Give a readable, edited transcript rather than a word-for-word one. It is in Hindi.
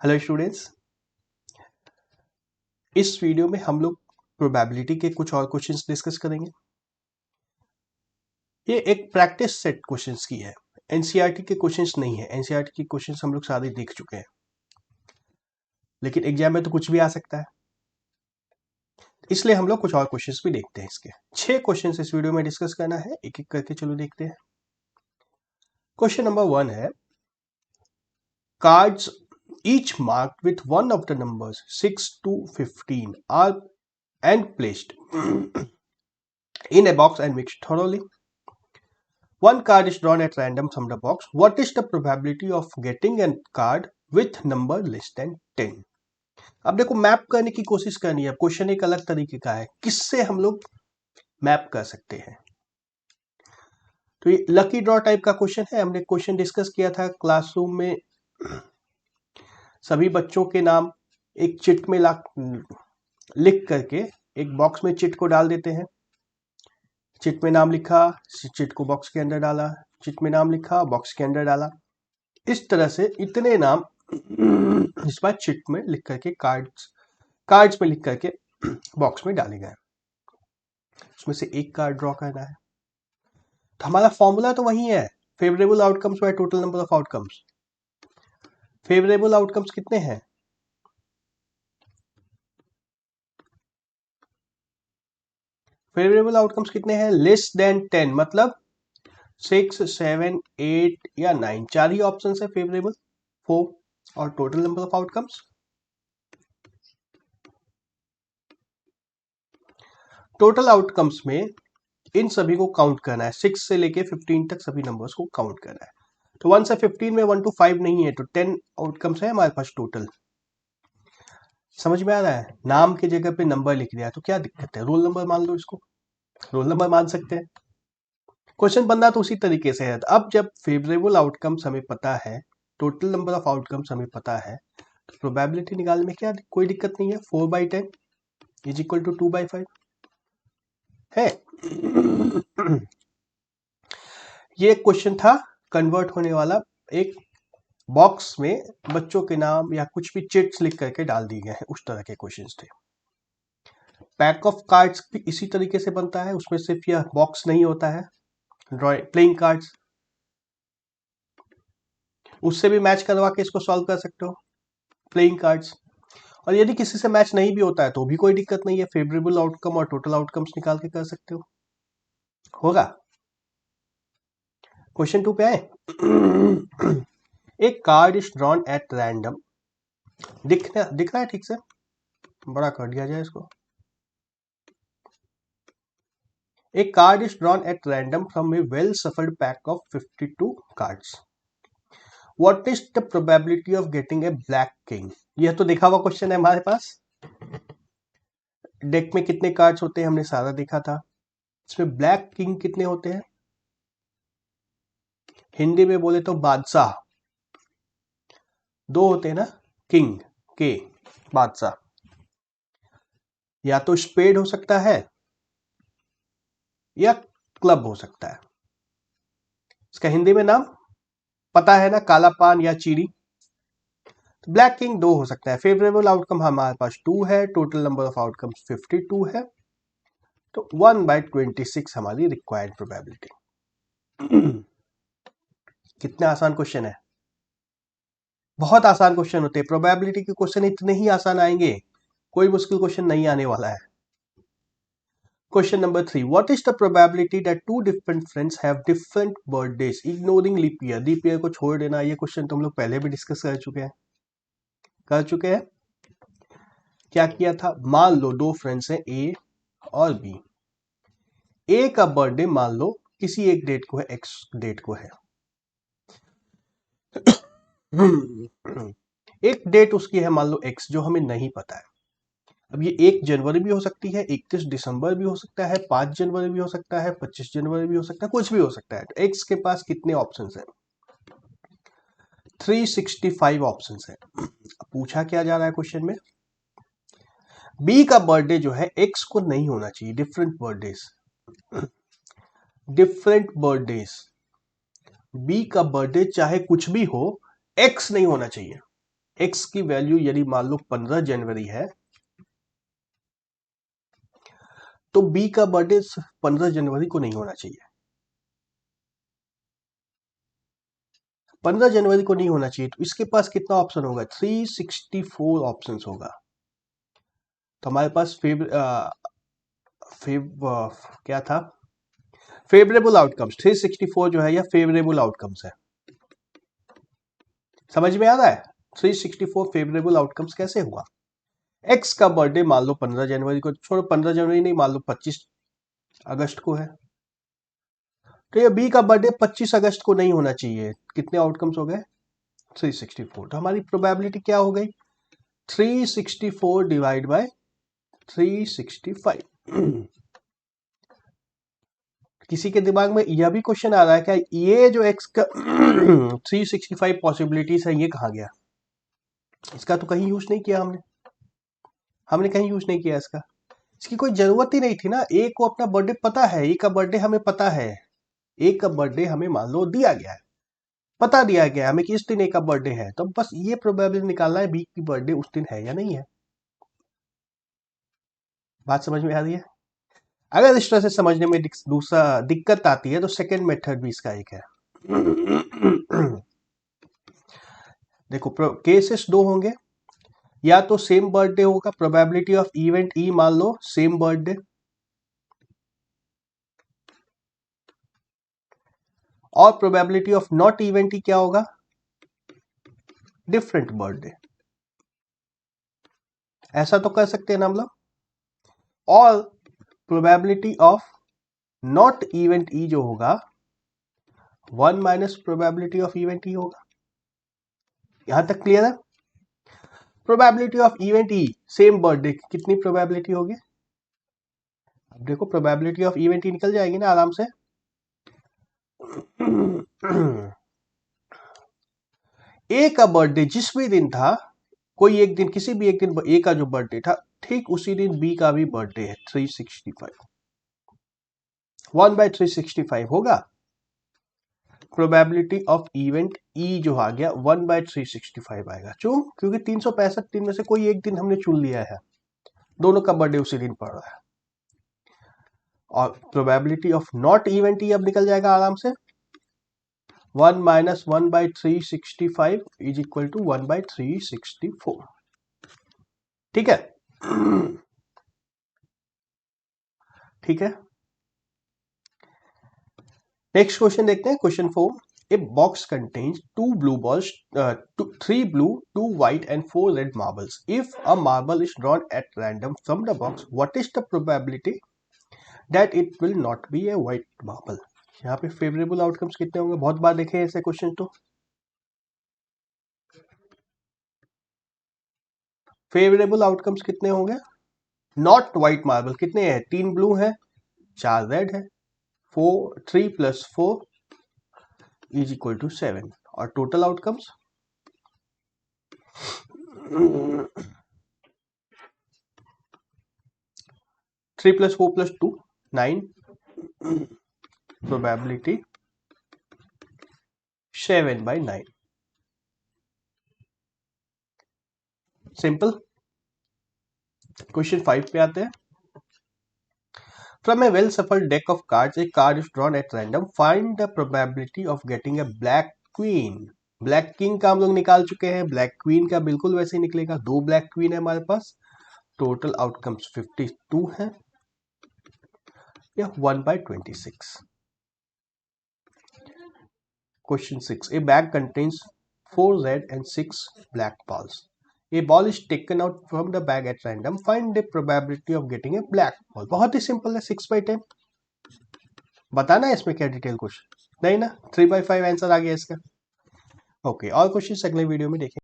हेलो स्टूडेंट्स, इस वीडियो में हम लोग प्रोबेबिलिटी के कुछ और क्वेश्चंस डिस्कस करेंगे। ये एक प्रैक्टिस सेट क्वेश्चंस की है, एनसीईआरटी के क्वेश्चंस नहीं है। एनसीईआरटी के क्वेश्चंस हम लोग सारे देख चुके हैं, लेकिन एग्जाम में तो कुछ भी आ सकता है, इसलिए हम लोग कुछ और क्वेश्चंस भी देखते हैं। इसके 6 क्वेश्चंस इस वीडियो में डिस्कस करना है, एक एक करके चलो देखते हैं। क्वेश्चन नंबर 1 है, cards each marked with one of the numbers 6 to 15 are and placed in a box and mixed thoroughly. One card is drawn at random from the box. What is the probability of getting a card with number less than 10? अब देखो, मैप करने की कोशिश करनी है। क्वेश्चन एक अलग तरीके का है, किससे हम लोग मैप कर सकते हैं। तो ये लकी ड्रॉ टाइप का क्वेश्चन है। हमने क्वेश्चन डिस्कस किया था क्लासरूम में। सभी बच्चों के नाम एक चिट में लिख करके एक बॉक्स में चिट को डाल देते हैं। चिट में नाम लिखा, चिट को बॉक्स के अंदर डाला, चिट में नाम लिखा, बॉक्स के अंदर डाला। इस तरह से इतने नाम इस बार चिट में लिख करके कार्ड्स में लिख करके बॉक्स में डाले गए। उसमें से एक कार्ड ड्रॉ करना है। तो हमारा फॉर्मूला तो वही है, favourable outcomes by total number of outcomes. Favourable outcomes कितने हैं? फेवरेबल आउटकम्स कितने हैं? लेस देन 10, मतलब 6, 7, 8 या 9, 4 ही ऑप्शन है फेवरेबल, 4। और total number of outcomes, total outcomes में इन सभी को काउंट करना है। 6 से लेके 15 तक सभी नंबर्स को काउंट करना है। तो 1 से 15 में 1 to 5 नहीं है, तो 10 आउटकम्स है हमारे पास टोटल। समझ में आ रहा है? नाम की जगह पे नंबर लिख दिया तो क्या दिक्कत है? रोल नंबर मान लो, इसको रोल नंबर मान सकते हैं। क्वेश्चन बनना तो उसी तरीके से है। अब जब फेवरेबल आउटकम्स हमें पता है, टोटल नंबर ऑफ आउटकम्स हमें पता है, तो प्रोबेबिलिटी निकालने में क्या कोई दिक्कत नहीं है। 4/10 इज इक्वल टू 2/5 है। ये क्वेश्चन था कन्वर्ट होने वाला। एक बॉक्स में बच्चों के नाम या कुछ भी चिट्स लिख करके डाल दिए गए हैं, उस तरह के क्वेश्चंस थे। पैक ऑफ कार्ड्स भी इसी तरीके से बनता है, उसमें सिर्फ यह बॉक्स नहीं होता है। प्लेइंग कार्ड्स, उससे भी मैच करवा के इसको सॉल्व कर सकते हो, प्लेइंग कार्ड्स। और यदि किसी से मैच नहीं भी होता है तो भी कोई दिक्कत नहीं है, फेवरेबल आउटकम और टोटल आउटकम्स निकाल के कर सकते हो। होगा। क्वेश्चन 2 पे आए। एक card is drawn at random. दिख रहा है ठीक से? बड़ा कर दिया जाए इसको। A card is drawn at random from a well-shuffled pack of 52 cards. What is the probability of getting a black king? यह तो देखा हुआ क्वेश्चन है हमारे पास। डेक में कितने कार्ड्स होते हैं हमने सारा देखा था। इसमें ब्लैक किंग कितने होते हैं? हिंदी में बोले तो बादशाह 2 होते हैं ना, किंग के बादशाह। या तो स्पेड हो सकता है या क्लब हो सकता है। इसका हिंदी में नाम पता है ना, काला पान या चीड़ी। ब्लैक किंग 2 हो सकता है। फेवरेबल आउटकम हमारे पास 2 है, टोटल नंबर ऑफ आउटकम्स 52 है, तो 1/26 हमारी रिक्वायर्ड प्रोबेबिलिटी। कितना आसान क्वेश्चन है, बहुत आसान क्वेश्चन होते हैं। प्रोबेबिलिटी के क्वेश्चन इतने ही आसान आएंगे, कोई मुश्किल क्वेश्चन नहीं आने वाला है। Question number 3, what is the probability that 2 different friends have different birthdays ignoring leap year? Leap year को छोड़ देना, ये क्वेश्चन तो हम लोग पहले भी डिस्कस कर चुके हैं। क्या किया था? मान लो 2 फ्रेंड्स हैं, ए और बी। ए का बर्थडे मान लो किसी एक डेट को है, एक्स डेट को है। एक डेट उसकी है मान लो एक्स, जो हमें नहीं पता है। अब ये 1 जनवरी भी हो सकती है, 31 दिसंबर भी हो सकता है, 5 जनवरी भी हो सकता है, 25 जनवरी भी हो सकता है, कुछ भी हो सकता है। तो एक्स के पास कितने ऑप्शंस हैं? 365 ऑप्शंस है। पूछा क्या जा रहा है क्वेश्चन में? बी का बर्थडे जो है एक्स को नहीं होना चाहिए। डिफरेंट बर्थडेज, बी का बर्थडे चाहे कुछ भी हो, एक्स नहीं होना चाहिए। x की वैल्यू यदि मान लो 15 जनवरी है तो b का बर्थडे 15 जनवरी को नहीं होना चाहिए। 15 जनवरी को नहीं होना चाहिए, तो इसके पास कितना ऑप्शन होगा? 364 ऑप्शन होगा। तो हमारे पास क्या था? फेवरेबल आउटकम्स 364 जो है यह फेवरेबल आउटकम्स है। समझ में आ रहा है? 364 फेवरेबल आउटकम्स कैसे हुआ? एक्स का बर्थडे मान लो 15 जनवरी को, छोड़ो 15 जनवरी नहीं, मान लो 25 अगस्त को है, तो ये बी का बर्थडे 25 अगस्त को नहीं होना चाहिए। कितने आउटकम्स हो गए? 364। तो हमारी प्रोबेबिलिटी क्या हो गई? 364 डिवाइड बाय 365। किसी के दिमाग में यह भी क्वेश्चन आ रहा है क्या ये जो एक्स का 365 पॉसिबिलिटीज है ये कहाँ गया? इसका तो कहीं यूज नहीं किया हमने कहीं यूज नहीं किया इसका। इसकी कोई जरूरत ही नहीं थी ना। ए को अपना बर्थडे पता है, ए का बर्थडे हमें पता है, ए का बर्थडे हमें मान लो दिया गया है, पता दिया गया हमें कि इस दिन ए का बर्थडे है, तो बस ये प्रोबेबिलिटी निकालना है बी की बर्थडे उस दिन है या नहीं है। बात समझ में आ रही है? अगर इस तरह से समझने में दूसरा दिक्कत आती है तो सेकेंड मेथड भी इसका एक है। देखो केसेस दो होंगे, या तो सेम बर्थडे होगा, प्रोबेबिलिटी ऑफ इवेंट ई मान लो सेम बर्थडे, और probability of not event E क्या होगा? Different birthday. ऐसा तो कर सकते हैं ना हम लोग। और probability of not event E जो होगा 1 minus probability of event E होगा। यहां तक क्लियर है? Probability of event E same birthday की कितनी प्रोबेबिलिटी होगी? अब देखो प्रोबेबिलिटी ऑफ इवेंट ई निकल जाएगी ना आराम से। ए का बर्थडे जिस भी दिन था, कोई एक दिन, किसी भी एक दिन ए का जो बर्थडे था ठीक उसी दिन बी का भी बर्थडे है। 365 1/365 होगा। प्रोबेबिलिटी ऑफ इवेंट ई जो आ गया 1/365 आएगा। क्योंकि 365 दिन में से कोई एक दिन हमने चुन लिया है, दोनों का बर्थडे उसी दिन पड़ रहा है। और probability of not event E अब निकल जाएगा आराम से। 1 माइनस 1/365 इज इक्वल टू 1/364। ठीक है? ठीक है, नेक्स्ट क्वेश्चन देखते हैं। Question 4, a box contains 2 blue balls, 3 blue, 2 white and 4 red marbles. If a marble is drawn at random from the box, what is the probability that it will not be a white marble? यहाँ पे फेवरेबल आउटकम्स कितने होंगे? बहुत बार देखे ऐसे क्वेश्चन। तो फेवरेबल आउटकम्स कितने होंगे? नॉट व्हाइट मार्बल कितने हैं? 3 ब्लू है, 4 रेड है, 3 + 4 इज इक्वल टू 7। और total outcomes 3 + 4 + 2 9, probability 7/9। Simple. Question 5 पे आते हैं। From a well shuffled deck of cards, a card is drawn at random. Find the probability of getting a black queen. Black king का हम लोग निकाल चुके हैं, ब्लैक क्वीन का बिल्कुल वैसे ही निकलेगा। 2 ब्लैक क्वीन है हमारे पास, टोटल आउटकम्स 52 है, या 1/26। Question 6, a bag contains 4 red and 6 black balls. A ball is taken out from the bag at random. Find the probability of getting a black ball. बहुत ही सिंपल है, 6/10। बताना है इसमें क्या डिटेल कुछ नहीं ना, 3/5 आंसर आ गया इसका। ओके, और क्वेश्चन अगले वीडियो में देखेंगे।